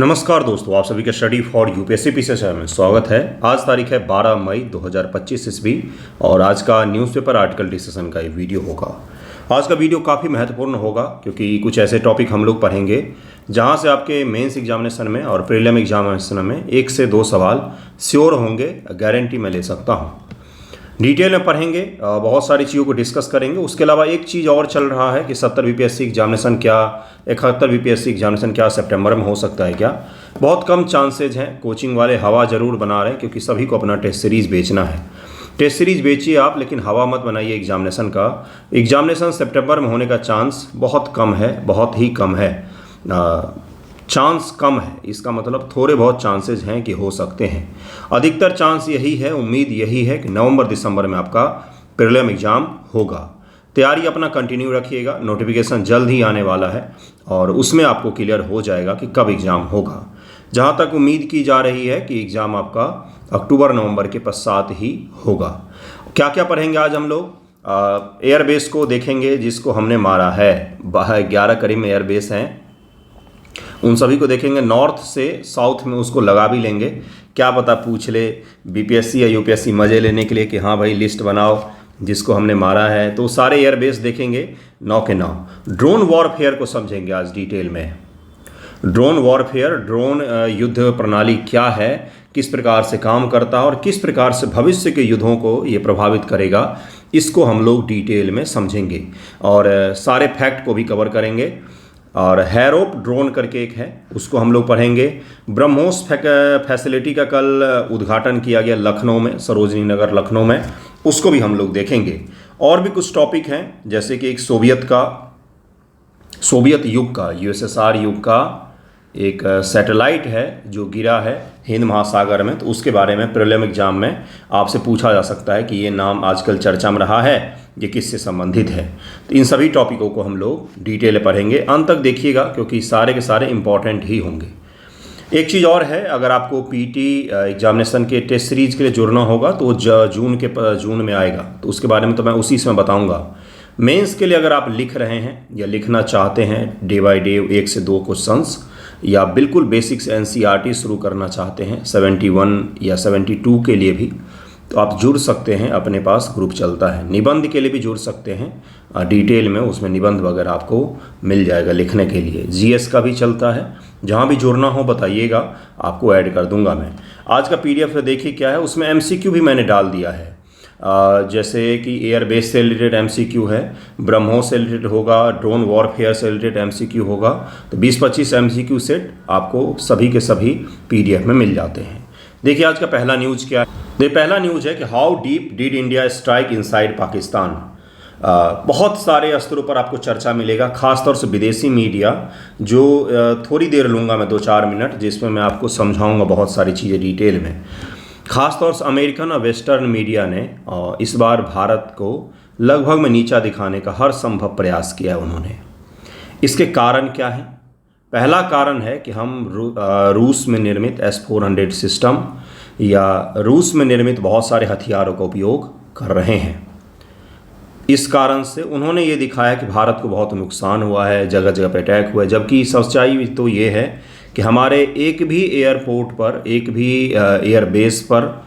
नमस्कार दोस्तों, आप सभी का स्टडी फॉर यूपीएससी पीसीएस में स्वागत है। आज तारीख है 12 मई 2025 ईस्वी और आज का न्यूज़पेपर आर्टिकल डिस्कशन का ये वीडियो होगा। आज का वीडियो काफ़ी महत्वपूर्ण होगा क्योंकि कुछ ऐसे टॉपिक हम लोग पढ़ेंगे जहां से आपके मेंस एग्जामिनेशन में और प्रीलिम एग्जामिनेशन में 1 से 2 सवाल श्योर होंगे, गारंटी मैं ले सकता हूँ। डिटेल में पढ़ेंगे, बहुत सारी चीज़ों को डिस्कस करेंगे। उसके अलावा एक चीज़ और चल रहा है कि 70 बीपीएससी एग्जामिनेशन क्या, 71 बीपीएससी एग्जामिनेशन क्या सितंबर में हो सकता है क्या। बहुत कम चांसेज हैं। कोचिंग वाले हवा ज़रूर बना रहे हैं क्योंकि सभी को अपना टेस्ट सीरीज़ बेचना है। टेस्ट सीरीज़ बेचिए आप, लेकिन हवा मत बनाइए एग्जामिनेशन का। एग्जामिनेशन सितंबर में होने का चांस बहुत कम है, बहुत ही कम है। चांस कम है, इसका मतलब थोड़े बहुत चांसेस हैं कि हो सकते हैं। अधिकतर चांस यही है, उम्मीद यही है कि नवंबर दिसंबर में आपका प्रीलिम एग्ज़ाम होगा। तैयारी अपना कंटिन्यू रखिएगा, नोटिफिकेशन जल्द ही आने वाला है और उसमें आपको क्लियर हो जाएगा कि कब एग्ज़ाम होगा। जहाँ तक उम्मीद की जा रही है कि एग्ज़ाम आपका अक्टूबर नवंबर के पश्चात ही होगा। क्या क्या पढ़ेंगे आज हम लोग? एयरबेस को देखेंगे जिसको हमने मारा है। 11 करीब में एयरबेस हैं, उन सभी को देखेंगे। नॉर्थ से साउथ में उसको लगा भी लेंगे, क्या पता पूछ ले बीपीएससी या यूपीएससी मज़े लेने के लिए कि हाँ भाई लिस्ट बनाओ जिसको हमने मारा है। तो सारे एयरबेस देखेंगे 9 के 9। ड्रोन वॉरफेयर को समझेंगे आज डिटेल में। ड्रोन वॉरफेयर, ड्रोन युद्ध प्रणाली क्या है, किस प्रकार से काम करता है और किस प्रकार से भविष्य के युद्धों को ये प्रभावित करेगा, इसको हम लोग डिटेल में समझेंगे और सारे फैक्ट को भी कवर करेंगे। और हैरोप ड्रोन करके एक है, उसको हम लोग पढ़ेंगे। ब्रह्मोस फैसिलिटी का कल उद्घाटन किया गया लखनऊ में, सरोजनी नगर लखनऊ में, उसको भी हम लोग देखेंगे। और भी कुछ टॉपिक हैं जैसे कि एक सोवियत युग का, यूएसएसआर युग का एक सैटेलाइट है जो गिरा है हिंद महासागर में, तो उसके बारे में प्रीलिम एग्जाम में आपसे पूछा जा सकता है कि ये नाम आजकल चर्चा में रहा है, ये किससे संबंधित है। तो इन सभी टॉपिकों को हम लोग डिटेल पढ़ेंगे। अंत तक देखिएगा क्योंकि सारे के सारे इंपॉर्टेंट ही होंगे। एक चीज़ और है, अगर आपको पीटी एग्जामिनेशन के टेस्ट सीरीज के लिए जुड़ना होगा तो जून में आएगा, तो उसके बारे में तो मैं उसी समय बताऊँगा। मेंस के लिए अगर आप लिख रहे हैं या लिखना चाहते हैं डे बाय डे 1 से 2 क्वेश्चंस, या बिल्कुल बेसिक्स एनसीईआरटी शुरू करना चाहते हैं 71 या 72 के लिए भी, तो आप जुड़ सकते हैं। अपने पास ग्रुप चलता है। निबंध के लिए भी जुड़ सकते हैं, डिटेल में उसमें निबंध वगैरह आपको मिल जाएगा लिखने के लिए। जीएस का भी चलता है, जहाँ भी जुड़ना हो बताइएगा, आपको ऐड कर दूंगा मैं। आज का पीडीएफ देखिए क्या है, उसमें एमसीक्यू भी मैंने डाल दिया है। जैसे कि एयरबेस से रिलेटेड एमसीक्यू है, ब्रह्मोस से रिलेटेड होगा, ड्रोन वॉरफेयर से रिलेटेड एमसीक्यू होगा। तो 20-25 एमसीक्यू सेट आपको सभी के सभी पीडीएफ में मिल जाते हैं। देखिए आज का पहला न्यूज़ क्या है। पहला न्यूज़ है कि how deep did India strike inside Pakistan. बहुत सारे स्तरों पर आपको चर्चा मिलेगा, खासतौर से विदेशी मीडिया, जो थोड़ी देर लूँगा मैं 2-4 मिनट, जिसमें मैं आपको समझाऊँगा बहुत सारी चीज़ें डिटेल में। खासतौर से अमेरिकन और वेस्टर्न मीडिया ने इस बार भारत को लगभग में नीचा दिखाने का हर संभव प्रयास किया है उन्होंने। इसके कारण क्या है? पहला कारण है कि हम रूस में निर्मित S-400 सिस्टम या रूस में निर्मित बहुत सारे हथियारों का उपयोग कर रहे हैं। इस कारण से उन्होंने ये दिखाया कि भारत को बहुत नुकसान हुआ है, जगह जगह पर अटैक हुआ है, जबकि सच्चाई तो ये है कि हमारे एक भी एयरपोर्ट पर, एक भी एयरबेस पर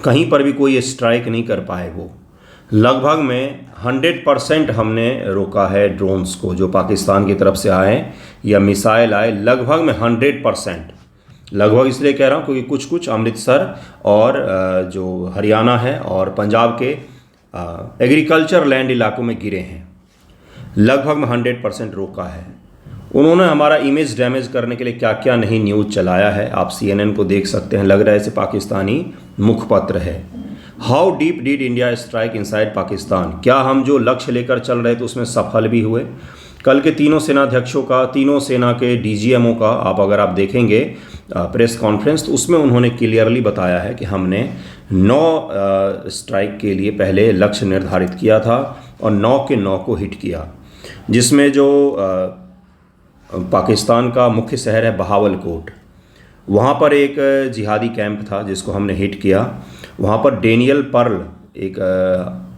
कहीं पर भी कोई स्ट्राइक नहीं कर पाए। वो लगभग में 100% हमने रोका है ड्रोन्स को जो पाकिस्तान की तरफ से आए या मिसाइल आए, लगभग में 100%। लगभग इसलिए कह रहा हूँ क्योंकि कुछ अमृतसर और जो हरियाणा है और पंजाब के एग्रीकल्चर लैंड इलाकों में गिरे हैं। लगभग में 100% रोका है। उन्होंने हमारा इमेज डैमेज करने के लिए क्या क्या नहीं न्यूज़ चलाया है, आप CNN को देख सकते हैं। लग रहा है जैसे पाकिस्तानी मुखपत्र है। How deep did India strike inside Pakistan. क्या हम जो लक्ष्य लेकर चल रहे थे उसमें सफल भी हुए? कल के तीनों सेनाध्यक्षों का, तीनों सेना के DGMO का अगर आप देखेंगे प्रेस कॉन्फ्रेंस, तो उसमें उन्होंने क्लियरली बताया है कि हमने 9 स्ट्राइक के लिए पहले लक्ष्य निर्धारित किया था और 9 के 9 को हिट किया। जिसमें जो पाकिस्तान का मुख्य शहर है बहावलकोट, वहाँ पर एक जिहादी कैंप था जिसको हमने हिट किया। वहाँ पर डेनियल पर्ल एक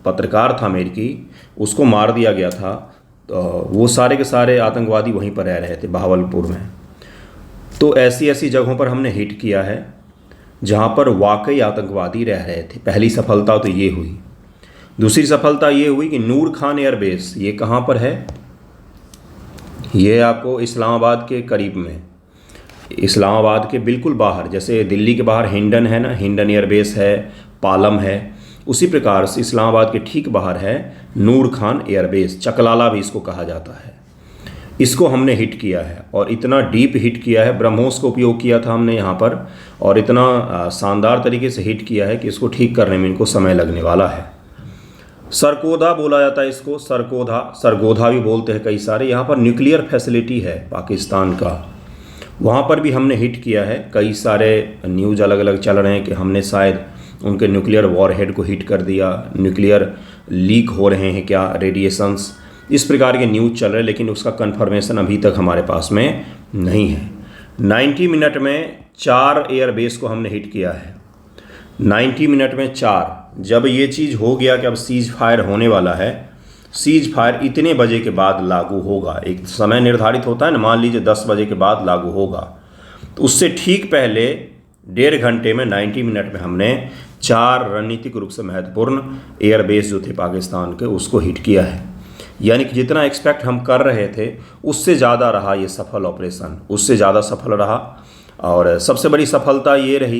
पत्रकार था अमेरिकी, उसको मार दिया गया था। तो वो सारे के सारे आतंकवादी वहीं पर रह रहे थे बहावलपुर में। तो ऐसी ऐसी जगहों पर हमने हिट किया है जहाँ पर वाकई आतंकवादी रह रहे थे। पहली सफलता तो ये हुई। दूसरी सफलता ये हुई कि नूर खान एयरबेस, ये कहाँ पर है? ये आपको इस्लामाबाद के करीब में, इस्लामाबाद के बिल्कुल बाहर, जैसे दिल्ली के बाहर हिंडन है ना, हिंडन एयरबेस है, पालम है, उसी प्रकार से इस्लामाबाद के ठीक बाहर है नूर खान एयरबेस, चकलाला भी इसको कहा जाता है। इसको हमने हिट किया है और इतना डीप हिट किया है, ब्रह्मोस का उपयोग किया था हमने यहाँ पर, और इतना शानदार तरीके से हिट किया है कि इसको ठीक करने में इनको समय लगने वाला है। सरगोधा बोला जाता है इसको, सरगोधा भी बोलते हैं कई सारे। यहाँ पर न्यूक्लियर फैसिलिटी है पाकिस्तान का, वहाँ पर भी हमने हिट किया है। कई सारे न्यूज़ अलग अलग चल रहे हैं कि हमने शायद उनके न्यूक्लियर वॉरहेड को हिट कर दिया, न्यूक्लियर लीक हो रहे हैं क्या, रेडिएशंस, इस प्रकार के न्यूज़ चल रहे हैं, लेकिन उसका कंफर्मेशन अभी तक हमारे पास में नहीं है। 90 मिनट में 4 एयरबेस को हमने हिट किया है, 90 मिनट में 4। जब ये चीज़ हो गया कि अब सीज फायर होने वाला है, सीज फायर इतने बजे के बाद लागू होगा, एक समय निर्धारित होता है ना, मान लीजिए 10 बजे के बाद लागू होगा, तो उससे ठीक पहले 1.5 घंटे में 90 मिनट में हमने 4 रणनीतिक रूप से महत्वपूर्ण एयरबेस जो थे पाकिस्तान के, उसको हिट किया है। यानी कि जितना एक्सपेक्ट हम कर रहे थे उससे ज़्यादा रहा ये सफल ऑपरेशन, उससे ज़्यादा सफल रहा। और सबसे बड़ी सफलता ये रही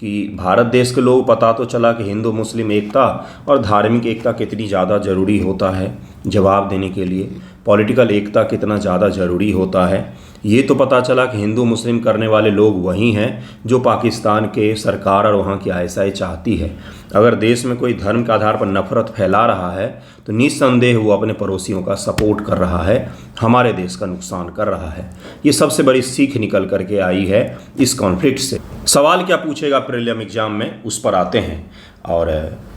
कि भारत देश के लोग पता तो चला कि हिंदू मुस्लिम एकता और धार्मिक एकता कितनी ज़्यादा ज़रूरी होता है जवाब देने के लिए, पॉलिटिकल एकता कितना ज़्यादा ज़रूरी होता है। ये तो पता चला कि हिंदू मुस्लिम करने वाले लोग वही हैं जो पाकिस्तान के सरकार और वहाँ की आईएसआई चाहती है। अगर देश में कोई धर्म के आधार पर नफरत फैला रहा है तो निस्संदेह वो अपने पड़ोसियों का सपोर्ट कर रहा है, हमारे देश का नुकसान कर रहा है। ये सबसे बड़ी सीख निकल करके आई है इस कॉन्फ्लिक्ट से। सवाल क्या पूछेगा प्रीलिम एग्जाम में, उस पर आते हैं। और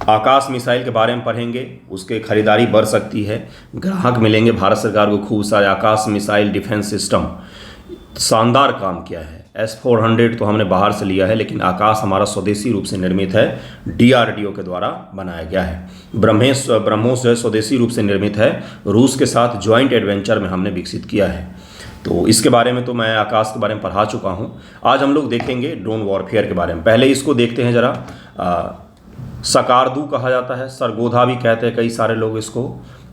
आकाश मिसाइल के बारे में पढ़ेंगे, उसके खरीदारी बढ़ सकती है, ग्राहक मिलेंगे भारत सरकार को खूब सारे। आकाश मिसाइल डिफेंस सिस्टम शानदार काम किया है। S-400 तो हमने बाहर से लिया है, लेकिन आकाश हमारा स्वदेशी रूप से निर्मित है, DRDO के द्वारा बनाया गया है। ब्रह्मोस जो है स्वदेशी रूप से निर्मित है, रूस के साथ ज्वाइंट एडवेंचर में हमने विकसित किया है। तो इसके बारे में तो मैं आकाश के बारे में पढ़ा चुका हूँ। आज हम लोग देखेंगे ड्रोन वॉरफेयर के बारे में। पहले इसको देखते हैं ज़रा। सकारदू कहा जाता है, सरगोधा भी कहते हैं कई सारे लोग इसको।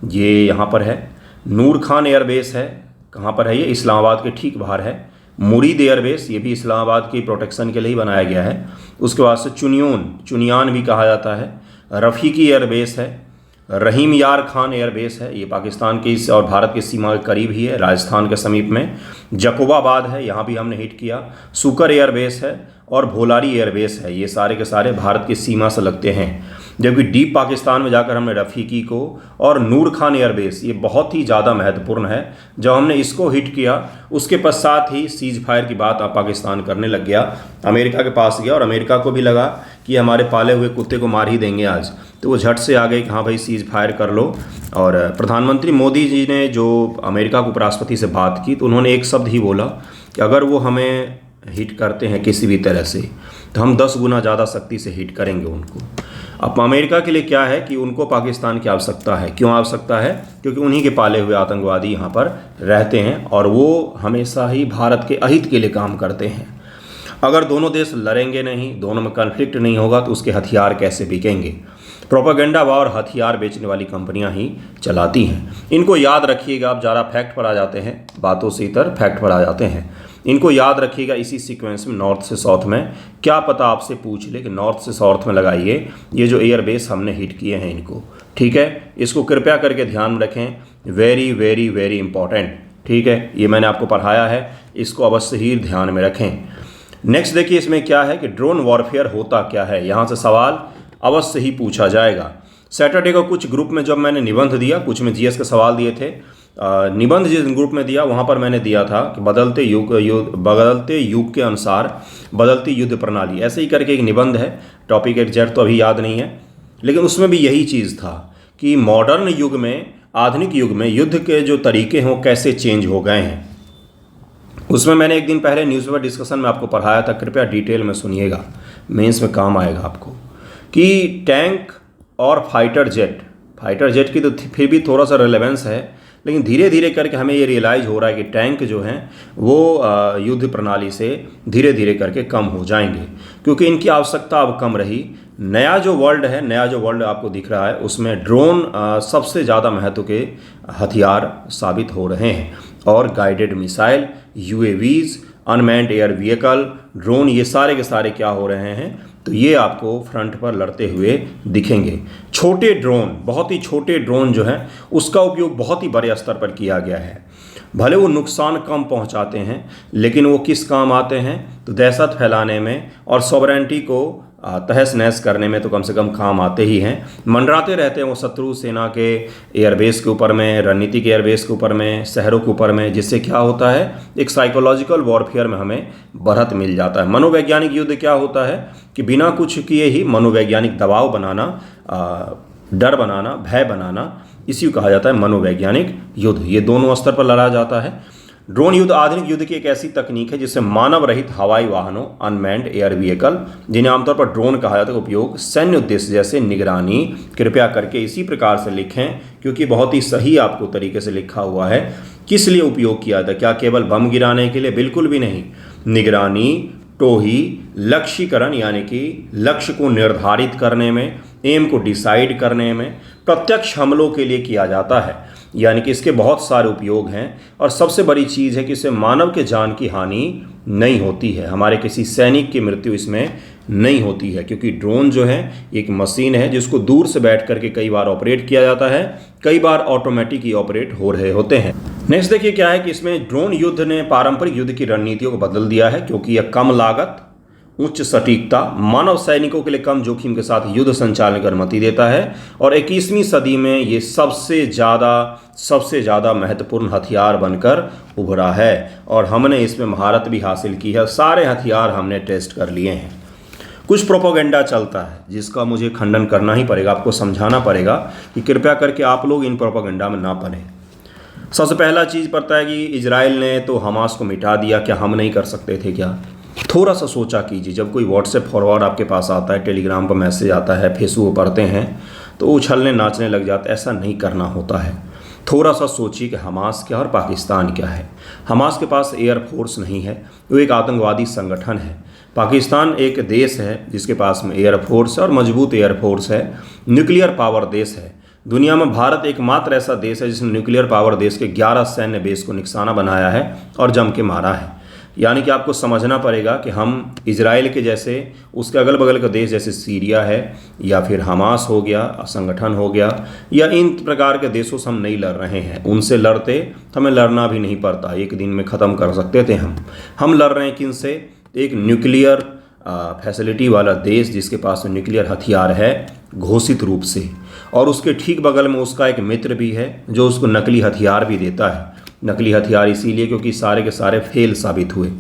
ये यहाँ पर है, नूर खान एयरबेस है, कहाँ पर है ये? इस्लामाबाद के ठीक बाहर है। मुरीद एयरबेस, ये भी इस्लामाबाद की प्रोटेक्शन के लिए ही बनाया गया है। उसके बाद से चुनियान भी कहा जाता है। रफ़ीकी एयरबेस है। रहीम यार खान एयरबेस है, ये पाकिस्तान की और भारत की सीमा के करीब ही है, राजस्थान के समीप में। जकोबाबाद है, यहाँ भी हमने हिट किया। सुकर एयरबेस है और भोलारी एयरबेस है, ये सारे के सारे भारत की सीमा से लगते हैं। जबकि डीप पाकिस्तान में जाकर हमने रफ़ीकी को और नूर खान एयरबेस, ये बहुत ही ज़्यादा महत्वपूर्ण है। जब हमने इसको हिट किया उसके पश्चात ही सीज फायर की बात पाकिस्तान करने लग गया, अमेरिका के पास गया और अमेरिका को भी लगा कि हमारे पाले हुए कुत्ते को मार ही देंगे आज, तो वो झट से आ गए कि हाँ भाई सीज फायर कर लो। और प्रधानमंत्री मोदी जी ने जो अमेरिका के उपराष्ट्रपति से बात की तो उन्होंने एक शब्द ही बोला कि अगर वो हमें हिट करते हैं किसी भी तरह से तो हम 10 गुना ज़्यादा शक्ति से हिट करेंगे उनको। अब अमेरिका के लिए क्या है कि उनको पाकिस्तान की आवश्यकता है। क्यों आवश्यकता है? क्योंकि उन्हीं के पाले हुए आतंकवादी यहाँ पर रहते हैं और वो हमेशा ही भारत के अहित के लिए काम करते हैं। अगर दोनों देश लड़ेंगे नहीं, दोनों में कन्फ्लिक्ट नहीं होगा तो उसके हथियार कैसे बिकेंगे? प्रोपेगेंडा और हथियार बेचने वाली कंपनियां ही चलाती हैं। इनको याद रखिएगा। आप ज़रा फैक्ट पर आ जाते हैं, बातों से इतर फैक्ट पर आ जाते हैं। इनको याद रखिएगा इसी सीक्वेंस में, नॉर्थ से साउथ में। क्या पता आपसे पूछ ले कि नॉर्थ से साउथ में लगाइए ये जो एयरबेस हमने हिट किए हैं इनको, ठीक है? इसको कृपया करके ध्यान में रखें, वेरी वेरी वेरी इंपॉर्टेंट, ठीक है? ये मैंने आपको पढ़ाया है, इसको अवश्य ही ध्यान में रखें। नेक्स्ट देखिए इसमें क्या है कि ड्रोन वॉरफेयर होता क्या है, यहाँ से सवाल अवश्य ही पूछा जाएगा। सैटरडे को कुछ ग्रुप में जब मैंने निबंध दिया, कुछ में जीएस के सवाल दिए थे, निबंध जिस ग्रुप में दिया वहाँ पर मैंने दिया था कि बदलते युग के अनुसार बदलती युद्ध प्रणाली, ऐसे ही करके एक निबंध है। टॉपिक एग्जैक्ट तो अभी याद नहीं है, लेकिन उसमें भी यही चीज़ था कि मॉडर्न युग में, आधुनिक युग में युद्ध के जो तरीके हैं वो कैसे चेंज हो गए हैं। उसमें मैंने एक दिन पहले न्यूज़पेपर डिस्कशन में आपको पढ़ाया था, कृपया डिटेल में सुनिएगा, मेंस में काम आएगा आपको। कि टैंक और फाइटर जेट की तो फिर भी थोड़ा सा रेलेवेंस है, लेकिन धीरे धीरे करके हमें ये रियलाइज़ हो रहा है कि टैंक जो हैं वो युद्ध प्रणाली से धीरे धीरे करके कम हो जाएंगे, क्योंकि इनकी आवश्यकता अब कम रही। नया जो वर्ल्ड आपको दिख रहा है उसमें ड्रोन सबसे ज़्यादा महत्व के हथियार साबित हो रहे हैं, और guided missile, UAVs, unmanned air vehicle, drone, ये सारे के सारे क्या हो रहे हैं, तो ये आपको फ्रंट पर लड़ते हुए दिखेंगे। छोटे ड्रोन, बहुत ही छोटे ड्रोन जो हैं उसका उपयोग बहुत ही बड़े स्तर पर किया गया है। भले वो नुकसान कम पहुंचाते हैं, लेकिन वो किस काम आते हैं, तो दहशत फैलाने में और सॉवरेंटी को तहस नहस करने में तो कम से कम काम आते ही हैं। मंडराते रहते हैं वो शत्रु सेना के एयरबेस के ऊपर में, रणनीतिक एयरबेस के ऊपर में, शहरों के ऊपर में, जिससे क्या होता है, एक साइकोलॉजिकल वॉरफेयर में हमें बढ़त मिल जाता है। मनोवैज्ञानिक युद्ध क्या होता है कि बिना कुछ किए ही मनोवैज्ञानिक दबाव बनाना, डर बनाना, भय बनाना, इसी को कहा जाता है मनोवैज्ञानिक युद्ध। ये दोनों स्तर पर लड़ा जाता है। ड्रोन युद्ध आधुनिक युद्ध की एक ऐसी तकनीक है जिससे मानव रहित हवाई वाहनों, अनमैन्ड एयर व्हीकल, जिन्हें आमतौर पर ड्रोन कहा जाता है, उपयोग सैन्य उद्देश्य जैसे निगरानी, कृपया करके इसी प्रकार से लिखें क्योंकि बहुत ही सही आपको तरीके से लिखा हुआ है, किस लिए उपयोग किया था। क्या केवल बम गिराने के लिए? बिल्कुल भी नहीं। निगरानी, टोही, लक्ष्यीकरण यानी कि लक्ष्य को निर्धारित करने में, एम को डिसाइड करने में, प्रत्यक्ष हमलों के लिए किया जाता है। यानी कि इसके बहुत सारे उपयोग हैं, और सबसे बड़ी चीज़ है कि इससे मानव के जान की हानि नहीं होती है, हमारे किसी सैनिक की मृत्यु इसमें नहीं होती है, क्योंकि ड्रोन जो है एक मशीन है जिसको दूर से बैठ करके कई बार ऑपरेट किया जाता है, कई बार ऑटोमेटिक ही ऑपरेट हो रहे होते हैं। नेक्स्ट देखिए क्या है कि इसमें ड्रोन युद्ध ने पारंपरिक युद्ध की रणनीतियों को बदल दिया है, क्योंकि यह कम लागत, उच्च सटीकता, मानव सैनिकों के लिए कम जोखिम के साथ युद्ध संचालन की अनुमति देता है, और 21वीं सदी में ये सबसे ज़्यादा महत्वपूर्ण हथियार बनकर उभरा है, और हमने इसमें महारत भी हासिल की है। सारे हथियार हमने टेस्ट कर लिए हैं। कुछ प्रोपोगेंडा चलता है जिसका मुझे खंडन करना ही पड़ेगा, आपको समझाना पड़ेगा कि कृपया करके आप लोग इन प्रोपोगेंडा में ना पड़ें। सबसे पहला चीज़ पता है कि इजराइल ने तो हमास को मिटा दिया, क्या हम नहीं कर सकते थे क्या? थोड़ा सा सोचा कीजिए, जब कोई व्हाट्सएप फॉरवर्ड आपके पास आता है, टेलीग्राम पर मैसेज आता है, फेसबुक पढ़ते हैं तो उछलने नाचने लग जाते। ऐसा नहीं करना होता है। थोड़ा सा सोचिए कि हमास क्या और पाकिस्तान क्या है। हमास के पास एयरफोर्स नहीं है, वो एक आतंकवादी संगठन है। पाकिस्तान एक देश है जिसके पास में एयरफोर्स है और मजबूत एयरफोर्स है, न्यूक्लियर पावर देश है। दुनिया में भारत एकमात्र ऐसा देश है जिसने न्यूक्लियर पावर देश के 11 सैन्य बेस को निशाना बनाया है और जम के मारा है। यानी कि आपको समझना पड़ेगा कि हम इजराइल के जैसे, उसके अगल बगल का देश जैसे सीरिया है, या फिर हमास हो गया, संगठन हो गया, या इन प्रकार के देशों से हम नहीं लड़ रहे हैं। उनसे लड़ते हमें लड़ना भी नहीं पड़ता, एक दिन में ख़त्म कर सकते थे हम लड़ रहे हैं किन से? एक न्यूक्लियर फैसिलिटी वाला देश जिसके पास न्यूक्लियर हथियार है घोषित रूप से, और उसके ठीक बगल में उसका एक मित्र भी है जो उसको नकली हथियार भी देता है। नकली हथियार इसीलिए क्योंकि सारे के सारे फेल साबित हुए।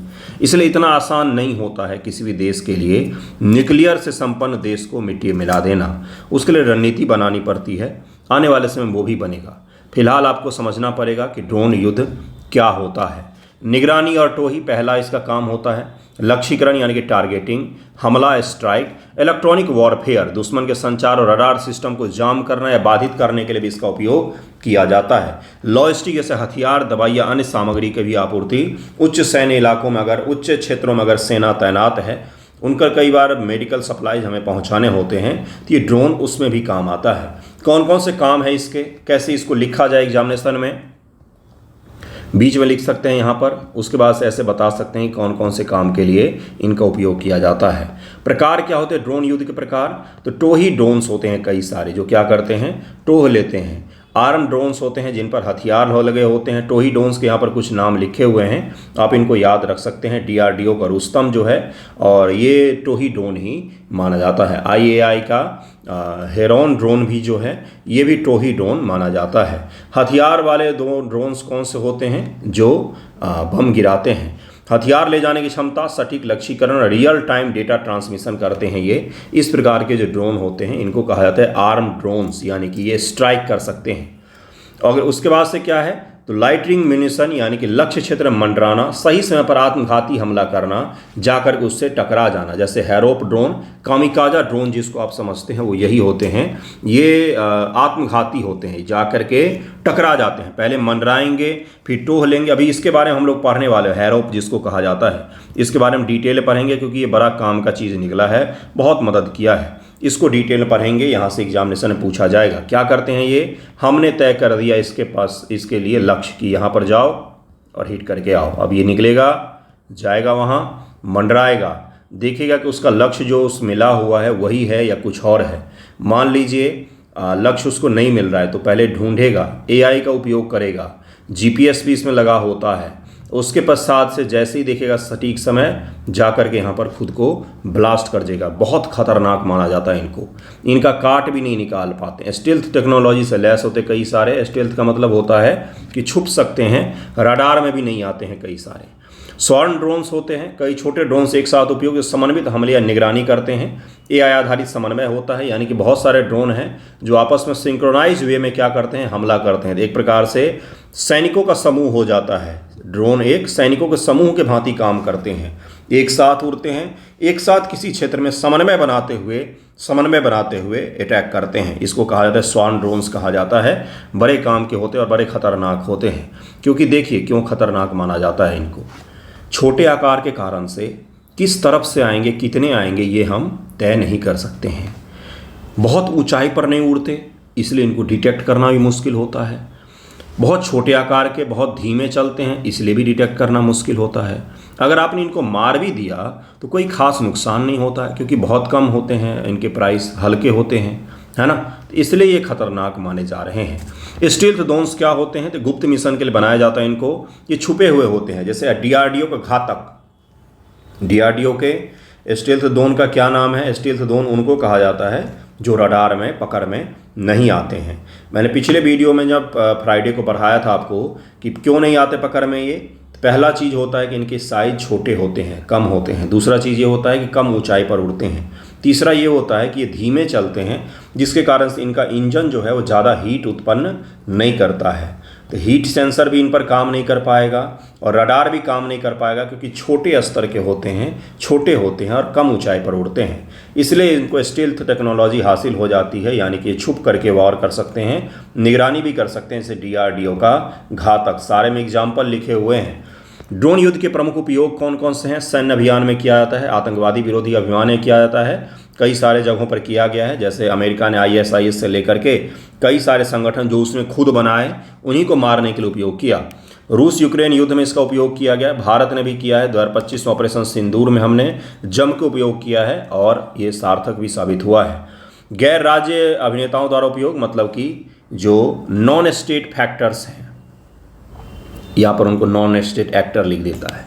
इसलिए इतना आसान नहीं होता है किसी भी देश के लिए न्यूक्लियर से संपन्न देश को मिट्टी मिला देना। उसके लिए रणनीति बनानी पड़ती है, आने वाले समय में वो भी बनेगा। फिलहाल आपको समझना पड़ेगा कि ड्रोन युद्ध क्या होता है। निगरानी और टोही पहला इसका काम होता है। लक्ष्यीकरण यानी कि टारगेटिंग, हमला स्ट्राइक, इलेक्ट्रॉनिक वॉरफेयर, दुश्मन के संचार और रडार सिस्टम को जाम करना या बाधित करने के लिए भी इसका उपयोग किया जाता है। लॉजिस्टिक जैसे हथियार, दवाई या अन्य सामग्री की भी आपूर्ति, उच्च सैन्य इलाकों में अगर, उच्च क्षेत्रों में अगर सेना तैनात है, उनका कई बार मेडिकल सप्लाईज हमें पहुंचाने होते हैं, तो ये ड्रोन उसमें भी काम आता है। कौन कौन से काम है इसके, कैसे इसको लिखा जाए एग्जामिनेशन में, बीच में लिख सकते हैं यहाँ पर, उसके बाद से ऐसे बता सकते हैं कौन कौन से काम के लिए इनका उपयोग किया जाता है। प्रकार क्या होते हैं ड्रोन युद्ध के प्रकार? तो टोही ड्रोन्स होते हैं कई सारे, जो क्या करते हैं, टोह लेते हैं। आर्म ड्रोन्स होते हैं जिन पर हथियार लगे होते हैं। टोही ड्रोन्स के यहाँ पर कुछ नाम लिखे हुए हैं, आप इनको याद रख सकते हैं। DRDO का रुस्तम जो है, और ये टोही ड्रोन ही माना जाता है। IAI का हेरॉन ड्रोन भी जो है, ये भी टोही ड्रोन माना जाता है। हथियार वाले दो ड्रोन्स कौन से होते हैं? जो बम गिराते हैं। हथियार ले जाने की क्षमता, सटीक लक्ष्यीकरण, रियल टाइम डेटा ट्रांसमिशन करते हैं। ये इस प्रकार के जो ड्रोन होते हैं इनको कहा जाता है आर्म ड्रोन्स, यानी कि ये स्ट्राइक कर सकते हैं। और उसके बाद से क्या है, तो लाइटरिंग म्यूनिशन यानी कि लक्ष्य क्षेत्र में मंडराना, सही समय पर आत्मघाती हमला करना, जाकर के उससे टकरा जाना, जैसे हैरोप ड्रोन, कामिकाजा ड्रोन जिसको आप समझते हैं वो यही होते हैं। ये आत्मघाती होते हैं, जाकर के टकरा जाते हैं, पहले मंडराएंगे फिर टोह लेंगे। अभी इसके बारे में हम लोग पढ़ने वाले हैं, हैरोप जिसको कहा जाता है, इसके बारे में डिटेल पढ़ेंगे क्योंकि ये बड़ा काम का चीज़ निकला है, बहुत मदद किया है। इसको डिटेल में पढ़ेंगे, यहाँ से एग्जामिनेशन में पूछा जाएगा। क्या करते हैं ये, हमने तय कर दिया इसके पास, इसके लिए लक्ष्य की यहाँ पर जाओ और हिट करके आओ। अब ये निकलेगा, जाएगा वहाँ, मंडराएगा, देखेगा कि उसका लक्ष्य जो उस मिला हुआ है वही है या कुछ और है। मान लीजिए लक्ष्य उसको नहीं मिल रहा है तो पहले ढूंढेगा, एआई का उपयोग करेगा, जीपीएस भी इसमें लगा होता है। उसके पश्चात से जैसे ही देखेगा सटीक समय, जाकर के यहाँ पर खुद को ब्लास्ट कर देगा। बहुत खतरनाक माना जाता है इनको, इनका काट भी नहीं निकाल पाते। स्टेल्थ टेक्नोलॉजी से लैस होते कई सारे। स्टेल्थ का मतलब होता है कि छुप सकते हैं, रडार में भी नहीं आते हैं कई सारे। स्वर्ण ड्रोन्स होते हैं, कई छोटे ड्रोन्स एक साथ उपयोग जो समन्वित हमले या निगरानी करते हैं। एआई आधारित समन्वय होता है, यानी कि बहुत सारे ड्रोन हैं जो आपस में सिंक्रोनाइज वे में क्या करते हैं, हमला करते हैं। एक प्रकार से सैनिकों का समूह हो जाता है। ड्रोन एक सैनिकों के समूह के भांति काम करते हैं, एक साथ उड़ते हैं, एक साथ किसी क्षेत्र में समन्वय बनाते हुए अटैक करते हैं। इसको कहा जाता है स्वर्ण ड्रोन्स कहा जाता है। बड़े काम के होते हैं और बड़े खतरनाक होते हैं। क्योंकि देखिए क्यों खतरनाक माना जाता है इनको, छोटे आकार के कारण से किस तरफ से आएंगे, कितने आएंगे, ये हम तय नहीं कर सकते हैं। बहुत ऊंचाई पर नहीं उड़ते, इसलिए इनको डिटेक्ट करना भी मुश्किल होता है। बहुत छोटे आकार के, बहुत धीमे चलते हैं, इसलिए भी डिटेक्ट करना मुश्किल होता है। अगर आपने इनको मार भी दिया तो कोई खास नुकसान नहीं होता है, क्योंकि बहुत कम होते हैं, इनके प्राइस हल्के होते हैं, है ना। तो इसलिए ये खतरनाक माने जा रहे हैं। स्टील्थ ड्रोन्स क्या होते हैं, तो गुप्त मिशन के लिए बनाया जाता है इनको। ये छुपे हुए होते हैं, जैसे डीआरडीओ का घातक। डीआरडीओ के स्टील्थ ड्रोन का क्या नाम है, स्टील्थ ड्रोन उनको कहा जाता है जो रडार में पकड़ में नहीं आते हैं। मैंने पिछले वीडियो में जब फ्राइडे को पढ़ाया था आपको कि क्यों नहीं आते पकड़ में, ये पहला चीज़ होता है कि इनके साइज छोटे होते हैं, कम होते हैं। दूसरा चीज़ ये होता है कि कम ऊंचाई पर उड़ते हैं। तीसरा ये होता है कि ये धीमे चलते हैं, जिसके कारण से इनका इंजन जो है वो ज़्यादा हीट उत्पन्न नहीं करता है। तो हीट सेंसर भी इन पर काम नहीं कर पाएगा और रडार भी काम नहीं कर पाएगा, क्योंकि छोटे स्तर के होते हैं, छोटे होते हैं और कम ऊंचाई पर उड़ते हैं। इसलिए इनको स्टील्थ टेक्नोलॉजी हासिल हो जाती है, यानी कि छुप करके वार कर सकते हैं, निगरानी भी कर सकते हैं। जैसे डीआरडीओ का घातक, सारे में एग्जाम्पल लिखे हुए हैं। ड्रोन युद्ध के प्रमुख उपयोग कौन कौन से हैं? सैन्य अभियान में किया जाता है, आतंकवादी विरोधी अभियान में किया जाता है, कई सारे जगहों पर किया गया है। जैसे अमेरिका ने आईएसआईएस से लेकर के कई सारे संगठन जो उसने खुद बनाए, उन्हीं को मारने के लिए उपयोग किया। रूस यूक्रेन युद्ध में इसका उपयोग किया गया, भारत ने भी किया है। 2025 ऑपरेशन सिंदूर में हमने जम के उपयोग किया है और ये सार्थक भी साबित हुआ है। गैर राज्य अभिनेताओं द्वारा उपयोग, मतलब कि जो नॉन स्टेट फैक्टर्स हैं, यहाँ पर उनको नॉन स्टेट एक्टर लिख देता है,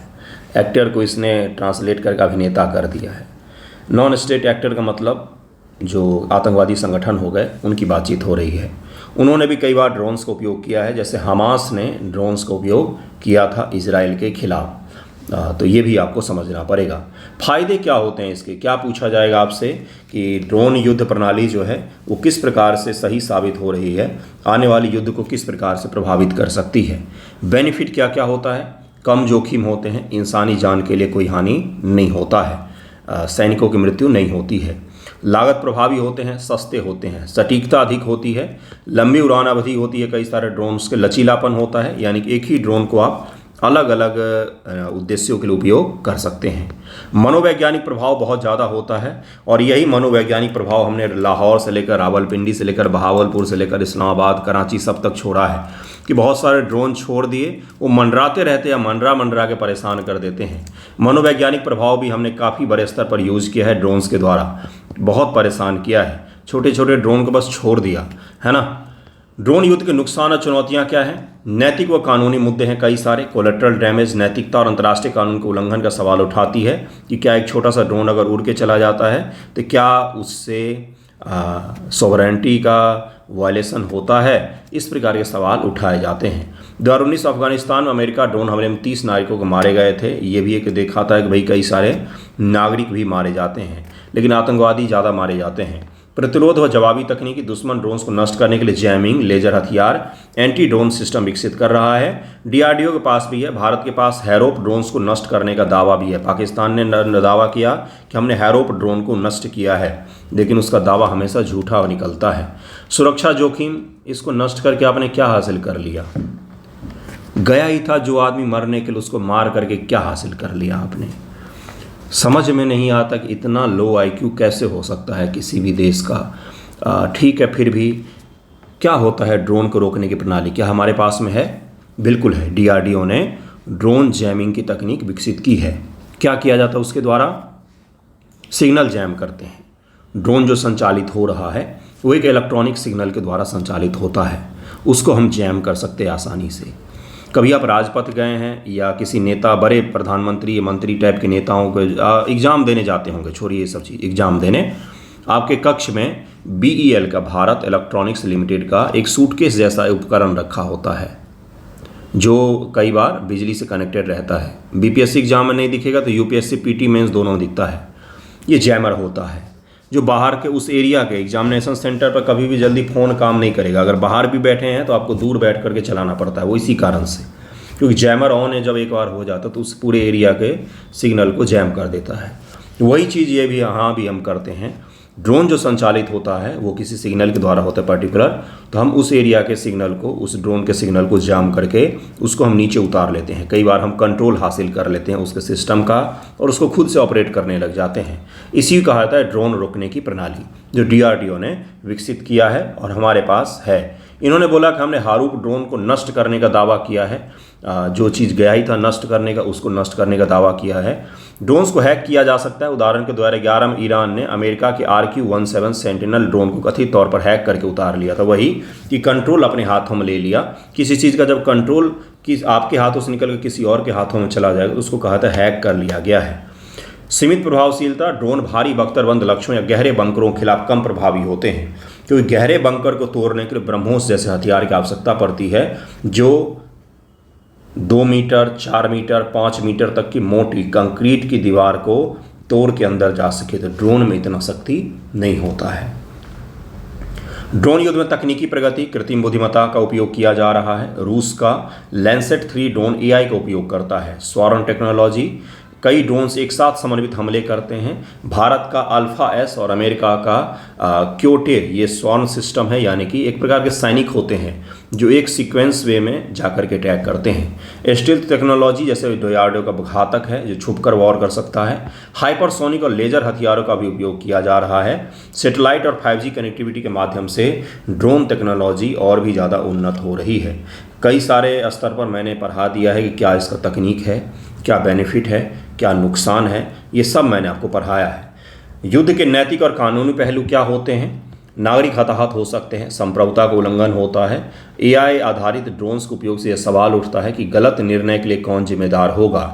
एक्टर को इसने ट्रांसलेट करके अभिनेता कर दिया है। नॉन स्टेट एक्टर का मतलब जो आतंकवादी संगठन हो गए, उनकी बातचीत हो रही है। उन्होंने भी कई बार ड्रोन्स का उपयोग किया है, जैसे हमास ने ड्रोन्स का उपयोग किया था इजराइल के खिलाफ। तो ये भी आपको समझना पड़ेगा। फ़ायदे क्या होते हैं इसके, क्या पूछा जाएगा आपसे कि ड्रोन युद्ध प्रणाली जो है वो किस प्रकार से सही साबित हो रही है, आने वाली युद्ध को किस प्रकार से प्रभावित कर सकती है। बेनिफिट क्या क्या होता है, कम जोखिम होते हैं, इंसानी जान के लिए कोई हानि नहीं होता है, सैनिकों की मृत्यु नहीं होती है। लागत प्रभावी होते हैं, सस्ते होते हैं, सटीकता अधिक होती है, लंबी उड़ान अवधि होती है। कई सारे ड्रोन्स के लचीलापन होता है, यानी कि एक ही ड्रोन को आप अलग अलग उद्देश्यों के लिए उपयोग कर सकते हैं। मनोवैज्ञानिक प्रभाव बहुत ज़्यादा होता है और यही मनोवैज्ञानिक प्रभाव हमने लाहौर से लेकर रावलपिंडी से लेकर बहावलपुर से लेकर इस्लामाबाद, कराची सब तक छोड़ा है कि बहुत सारे ड्रोन छोड़ दिए, वो मंडराते रहते या मंडरा के परेशान कर देते हैं। मनोवैज्ञानिक प्रभाव भी हमने काफ़ी बड़े स्तर पर यूज़ किया है, ड्रोन्स के द्वारा बहुत परेशान किया है। छोटे छोटे ड्रोन को बस छोड़ दिया है ना। ड्रोन युद्ध के नुकसान और चुनौतियां क्या हैं? नैतिक व कानूनी मुद्दे हैं कई सारे। कोलेटरल डैमेज, नैतिकता और अंतर्राष्ट्रीय कानून के उल्लंघन का सवाल उठाती है कि क्या एक छोटा सा ड्रोन अगर उड़ के चला जाता है तो क्या उससे सॉवरेनिटी का वायलेशन होता है। इस प्रकार के सवाल उठाए जाते हैं। 2019 अफगानिस्तान में अमेरिका ड्रोन हमले में 30 नागरिकों को मारे गए थे। ये भी एक देखा था कि भाई कई सारे नागरिक भी मारे जाते हैं, लेकिन आतंकवादी ज़्यादा मारे जाते हैं। प्रतिरोध व जवाबी तकनीकी दुश्मन ड्रोन्स को नष्ट करने के लिए जैमिंग, लेजर हथियार, एंटी ड्रोन सिस्टम विकसित कर रहा है। डीआरडीओ के पास भी है, भारत के पास हैरोप ड्रोन्स को नष्ट करने का दावा भी है। पाकिस्तान ने दावा किया कि हमने हैरोप ड्रोन को नष्ट किया है, लेकिन उसका दावा हमेशा झूठा निकलता है। सुरक्षा जोखिम, इसको नष्ट करके आपने क्या हासिल कर लिया? गया ही था जो आदमी मरने के लिए, उसको मार करके क्या हासिल कर लिया आपने? समझ में नहीं आता कि इतना लो आईक्यू कैसे हो सकता है किसी भी देश का। ठीक है, फिर भी क्या होता है ड्रोन को रोकने की प्रणाली? क्या हमारे पास में है? बिल्कुल है। डीआरडीओ ने ड्रोन जैमिंग की तकनीक विकसित की है। क्या किया जाता है उसके द्वारा? सिग्नल जैम करते हैं। ड्रोन जो संचालित हो रहा है वो एक इलेक्ट्रॉनिक सिग्नल के द्वारा संचालित होता है, उसको हम जैम कर सकते हैं आसानी से। कभी आप राजपथ गए हैं या किसी नेता, बड़े प्रधानमंत्री, मंत्री टाइप के नेताओं को एग्ज़ाम देने जाते होंगे, छोड़िए ये सब चीज़, एग्ज़ाम देने आपके कक्ष में BEL का, भारत इलेक्ट्रॉनिक्स लिमिटेड का एक सूटकेस जैसा उपकरण रखा होता है जो कई बार बिजली से कनेक्टेड रहता है। BPSC एग्जाम में नहीं दिखेगा तो UPSC PT मेंस दोनों में दिखता है। ये जैमर होता है जो बाहर के उस एरिया के एग्जामिनेशन सेंटर पर कभी भी जल्दी फ़ोन काम नहीं करेगा। अगर बाहर भी बैठे हैं तो आपको दूर बैठ करके चलाना पड़ता है, वो इसी कारण से, क्योंकि जैमर ऑन है जब एक बार हो जाता तो उस पूरे एरिया के सिग्नल को जैम कर देता है। वही चीज़ ये भी यहाँ भी हम करते हैं। ड्रोन जो संचालित होता है वो किसी सिग्नल के द्वारा होता है पर्टिकुलर, तो हम उस एरिया के सिग्नल को, उस ड्रोन के सिग्नल को जाम करके उसको हम नीचे उतार लेते हैं। कई बार हम कंट्रोल हासिल कर लेते हैं उसके सिस्टम का और उसको खुद से ऑपरेट करने लग जाते हैं। इसी को कहा जाता है ड्रोन रोकने की प्रणाली, जो DRDO ने विकसित किया है और हमारे पास है। इन्होंने बोला कि हमने हारूप ड्रोन को नष्ट करने का दावा किया है। जो चीज़ गया ही था नष्ट करने का, उसको नष्ट करने का दावा किया है। ड्रोन्स को हैक किया जा सकता है। उदाहरण के द्वारा 11 में ईरान ने अमेरिका के RQ-17 सेंटिनल ड्रोन को कथित तौर पर हैक करके उतार लिया था। वही कि कंट्रोल अपने हाथों में ले लिया। किसी चीज़ का जब कंट्रोल आपके हाथों से निकल कर किसी और के हाथों में चला जाएगा तो उसको कहा था हैक कर लिया गया है। सीमित प्रभावशीलता, ड्रोन भारी बख्तरबंद लक्ष्यों या गहरे बंकरों के खिलाफ कम प्रभावी होते हैं, क्योंकि गहरे बंकर को तोड़ने के लिए ब्रह्मोस जैसे हथियार की आवश्यकता पड़ती है जो 2 मीटर, 4 मीटर, 5 मीटर तक की मोटी कंक्रीट की दीवार को तोड़ के अंदर जा सके। तो ड्रोन में इतना शक्ति नहीं होता है। ड्रोन युद्ध में तकनीकी प्रगति, कृत्रिम बुद्धिमत्ता का उपयोग किया जा रहा है। रूस का लैंसेट 3 ड्रोन AI का उपयोग करता है। स्वर्ण टेक्नोलॉजी, कई ड्रोन्स एक साथ समन्वित हमले करते हैं। भारत का अल्फा S और अमेरिका का क्योटेर, ये स्वर्ण सिस्टम है, यानी कि एक प्रकार के सैनिक होते हैं जो एक सीक्वेंस वे में जाकर के अटैक करते हैं। स्टील्थ टेक्नोलॉजी जैसे DRDO का घातक है जो छुपकर वॉर कर सकता है। हाइपरसोनिक और लेजर हथियारों का भी उपयोग किया जा रहा है। सैटेलाइट और 5G कनेक्टिविटी के माध्यम से ड्रोन टेक्नोलॉजी और भी ज़्यादा उन्नत हो रही है। कई सारे स्तर पर मैंने पढ़ा दिया है कि क्या इसका तकनीक है, क्या बेनिफिट है, क्या नुकसान है, ये सब मैंने आपको पढ़ाया है। युद्ध के नैतिक और कानूनी पहलू क्या होते हैं? नागरिक हताहत हो सकते हैं, संप्रभुता का उल्लंघन होता है। AI आधारित ड्रोन्स के उपयोग से यह सवाल उठता है कि गलत निर्णय के लिए कौन जिम्मेदार होगा?